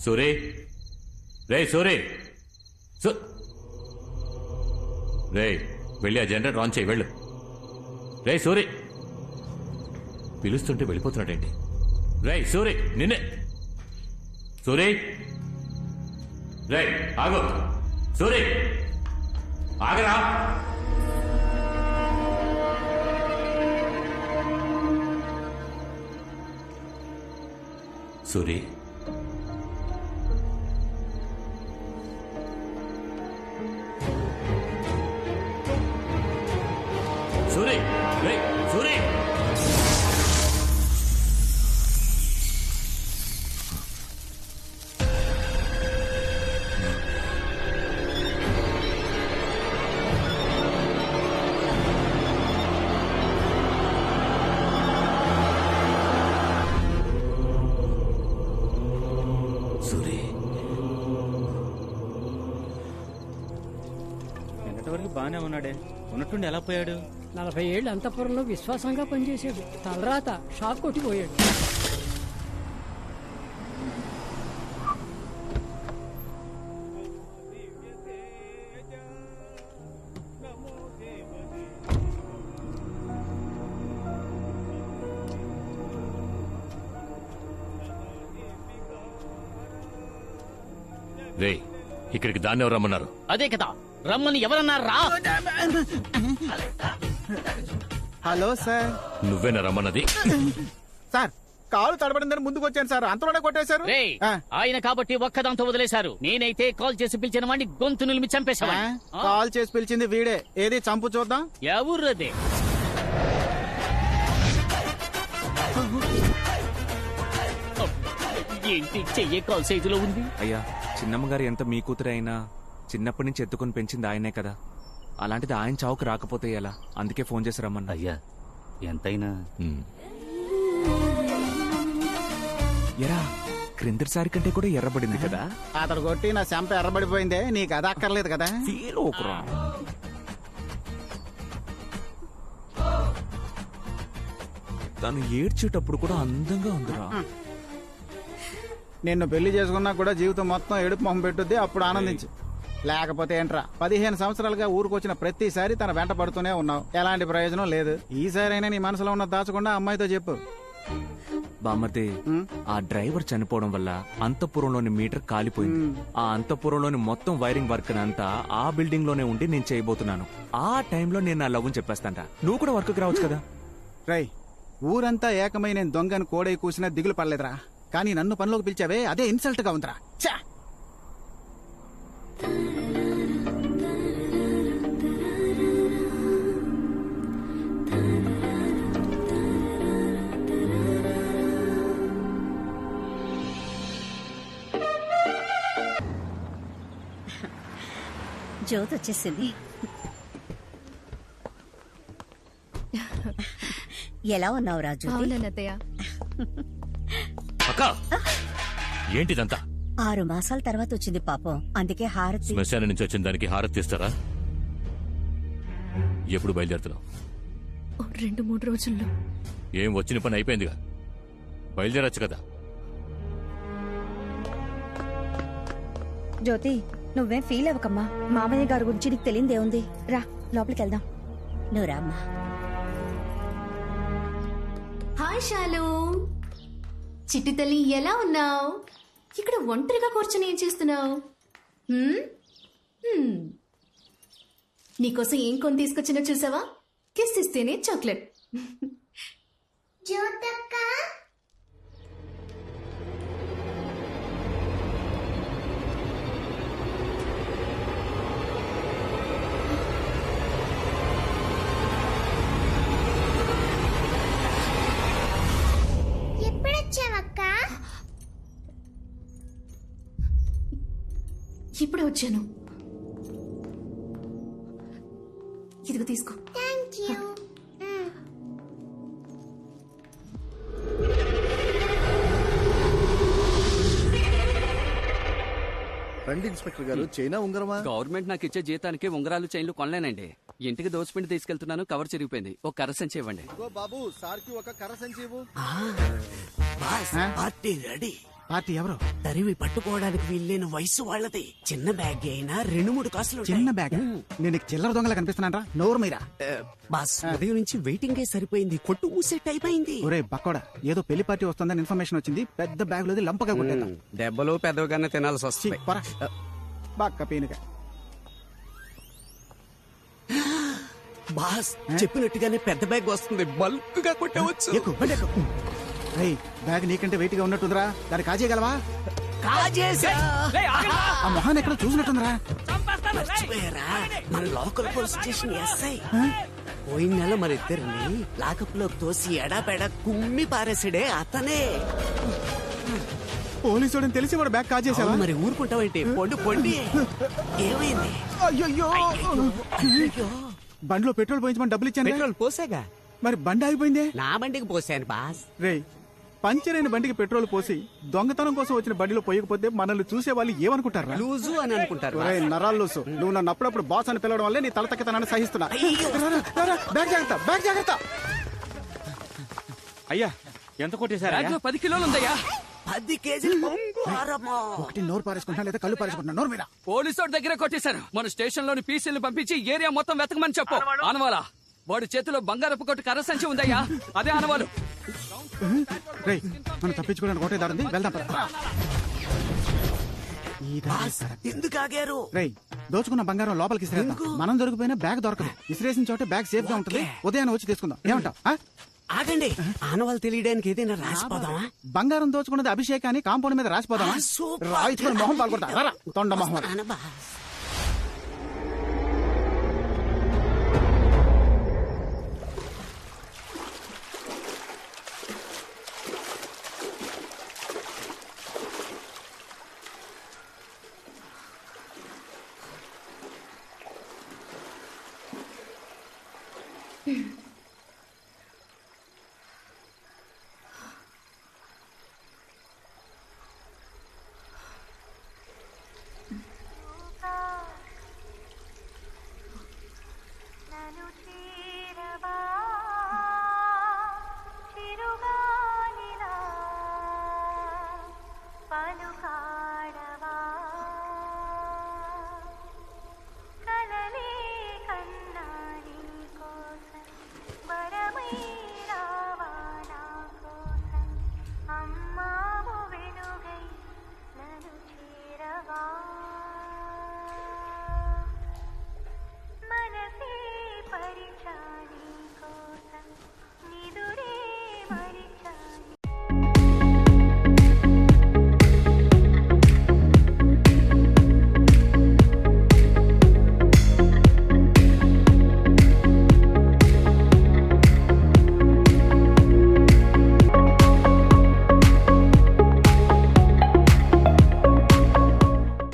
సూరి, రే సూరి, రే వెళ్ళి ఆ generator on చేయి, వెళ్ళు. రే సూరి, పిలుస్తుంటే వెళ్ళిపోతున్నాడేంటి? రే సూరి, నిన్నే. సూరి, రే ఆగు. సూరి, ఆగరా. సూరి, సూరి, రే సూరి. సూరి, ఎంతవరకు బాగానే ఉన్నాడే, ఉన్నట్టుండి ఎలా పోయాడు? 40 ఏళ్ళు అంతఃపురంలో విశ్వాసంగా పనిచేశాడు. తలరాత షాక్ కొట్టిపోయాడు. రే ఇక్కడికి దాన్ని ఎవరు రమ్మన్నారు? అదే కదా రమ్మని ఎవరన్నారా? Hello sir. నువ్వేనా రమ్మన్నది? సార్ కాలు తడబడిందని ముందుకు వచ్చాను సార్, అంతలోనే కొట్టేశారు. ఆయన కాబట్టి ఒక్కదాంతో వదిలేశారు. నేనైతే కాల్ చేసి పిలిచిన వాడిని గొంతు నిలిమి చంపేశావా? కాల్ చేసి పిలిచింది వీడే. ఏది చంపు చూద్దాం. ఎవరదే? ఏంటి చెయ్యే కాల్ సైజులో ఉంది? అయ్యా, చిన్నమ్మగారు ఎంత మీ కూతురు అయినా చిన్నప్పటి నుంచి ఎత్తుకుని పెంచింది ఆయనే కదా. అలాంటిది ఆయన చావుకు రాకపోతే ఎలా? అందుకే ఫోన్ చేసి రమ్మన్నా. అయ్యా ఎంతైనా ఎరా క్రిందటిసారి కంటే కూడా ఎర్రబడింది కదా. అతడు కొట్టి నా చెంప ఎర్రబడిపోయిందే, నీకు అది అక్కర్లేదు కదా. ఫీల్ ఓకురా. తను ఏడ్చేటప్పుడు కూడా అందంగా ఉందిరా. నిన్ను పెళ్లి చేసుకున్నా కూడా జీవితం మొత్తం ఏడుపు మొహం పెట్టుద్ది, అప్పుడు ఆనందించు. లేకపోతే ఏంట్రా, 15 సంవత్సరాలుగా ఊరుకొచ్చిన ప్రతిసారి తన వెంట పడుతూనే ఉన్నావు. ఎలాంటి ప్రయోజనం లేదు. ఈసారైనా నీ మనసులో ఉన్న దాచకుండా అమ్మాయితో చెప్పు. బామ్మర్ది, ఆ డ్రైవర్ చనిపోవడం వల్ల అంతఃపురంలోని మీటర్ కాలిపోయింది. ఆ అంతఃపురంలోని మొత్తం వైరింగ్ వర్క్ అంతా ఆ బిల్డింగ్ లోనే ఉండి నేను చేయబోతున్నాను. ఆ టైంలో నేను నా లవ్వుని చెప్పేస్తాను. నువ్వు కూడా వర్క్ రావచ్చు కదా. రై, ఊరంతా ఏకమై నేను దొంగను కోడై కూసినా దిగులు పడలేదురా. కానీ నన్ను పనిలోకి పిలిచావే, అదే ఇన్సల్ట్ గా ఉందిరా. జ్యోతి వచ్చేసింది. ఎలా ఉన్నావు రాజు? అక్క, ఏంటిదంతా? 6 మాసాల తర్వాత వచ్చింది పాపం, అందుకే హారతి. శ్మశానం నుంచి వచ్చిన దానికి హారతి ఇస్తారా? ఎప్పుడు బయలుదేరుతున్నావు? 2-3 రోజుల్లో. ఏం వచ్చిన పని అయిపోయిందిగా, బయలుదేరచ్చు కదా. జ్యోతి నువ్వేం ఫీల్ అవ్వకమ్మా. మామయ్య గారి గురించి నీకు తెలియదేముంది. రా లోపలికి వెళ్దాం. నువ్వు రామ్మా. హాయ్ శాలు, చిట్టి తల్లి ఎలా ఉన్నావు? ఇక్కడ ఒంటరిగా కూర్చొని ఏం చేస్తున్నావు? నీకోసం ఏం కొని తీసుకొచ్చినా చూసావా? కిస్ ఇస్తేనే చాక్లెట్. ఇప్పుడే వచ్చాను. ఇదిగో తీసుకో. రండి ఇన్స్పెక్టర్ గారు. చైనా ఉంగరమా? గవర్నమెంట్ నాకు ఇచ్చే జీతానికి ఉంగరాలు చైన్లు కొనలేనండి. ఇంటికి దోచిపిండి తీసుకెళ్తున్నాను, కవర్ చిరిగిపోయింది. ఒక కర్ర సంచి ఇవ్వండి. బాబు సార్కి ఒక కర్ర సంచి ఇవ్వు. Party ready. పార్టీ ఎవరు? తరివి పట్టుకోవడానికి వీల్లేని వయసు వాళ్ళది. చిన్న బ్యాగ్ అయినా 2-3 కాసులు. చిన్న బ్యాగ్? నేను నీకు చిల్లర దొంగలా కనిపిస్తున్నారా? నోరు మీరా? బాస్ ఉదయం నుంచి వెయిటింగే సరిపోయింది. కొట్టు మూసే టైం అయింది. ఒరే బక్కోడా, ఏదో పెళ్లి పార్టీ వస్తుందని ఇన్ఫర్మేషన్ వచ్చింది. పెద్ద బ్యాగ్ లోది లంపగా కొట్టేద్దాం. దెబ్బలు పెద్దగానే తినాల్సి వస్తుంది. బాక్క పీనుక. బాస్ చెప్పినట్టుగానే పెద్ద బ్యాగ్ వస్తుంది. బల్క్ గా కొట్టవచ్చు. బ్యాగ్ నీకంటే వెయిట్ గా ఉన్నట్టుందిరా. దాన్ని కాజేయగలవా? ఆ మొహాన్ని ఎక్కడ చూసినట్టుందిరా. మన లోకల్ పోలీస్ స్టేషన్ ఎస్ఐ పోయిన నెల మరిద్దరిని లాకప్ లోకి తోసి ఎడాపెడ కుమ్మి పారేసాడే అతనే. పోలీసు తెలిసి వాడు బ్యాగ్ కాజేసావా? మరి ఊరుకుంటావంటే పొండి పొండి. ఏమైంది? అయ్యో బండిలో పెట్రోల్ పోయించమని డబ్బులు ఇచ్చాను. పెట్రోల్ పోసాగా. మరి బండి ఆగిపోయిందే. నా బండికి పోసాను బాస్. రే, పంచర్ అయిన బండికి పెట్రోల్ పోసి దొంగతనం కోసం వచ్చిన బండిలో పోయకపోతే మనల్ని చూసే వాళ్ళు ఏమనుకుంటారు? లూజు అని అనుకుంటారు. నరాలు లూసు. నువ్వు నన్ను అప్పుడప్పుడు బాస్ అని పిలవడం వల్లే నీ తల తక్కతనాన్ని సహిస్తున్నా. బ్యాగ్ జాగ్రత్త, బ్యాగ్ జాగ్రత్త. అయ్యా ఎంత కొట్టేశారా? 10 కిలోలు ఉందయ్యా. 10 కేజీలు ఒకటి నోరు పారేసుకుంటున్నా లేదా కళ్ళు పారేసుకుంటున్నా? నోరు మీద. పోలీసు వాడి దగ్గర కొట్టేశారు. మన స్టేషన్ లోని పీసీలు పంపించి ఏరియా మొత్తం వెతకమని చెప్పు. ఆనవాలా వాడి చేతిలో బంగారపు కొట్టు కర్ర సంచి ఉందయ్యా. అదే ఆనవాలు. రేయ్, మనం తప్పించుకోవడానికి ఒకటే దారుంది. వెళ్దాం. ఎందుకు ఆగారు? రేయ్, దోచుకున్న బంగారం లోపలికి ఇసిరేద్దాం. మనం దొరికిపోయినా బ్యాగ్ దొరకదు. ఇసిరేసిన చోటే బ్యాగ్ సేఫ్ గా ఉంటుంది. ఉదయాన్ని వచ్చి తీసుకుందాం. ఏమంటావ్? ఆగండి, ఆనవాళ్ళు తెలియడానికి ఏదైనా రాసిపోదామా? బంగారం దోచుకున్నది అభిషేకాన్ని కాంపౌండ్ మీద రాసిపోదామా? రాయించుకుని మొహం పాల్గొడతా. తొండ మొహం.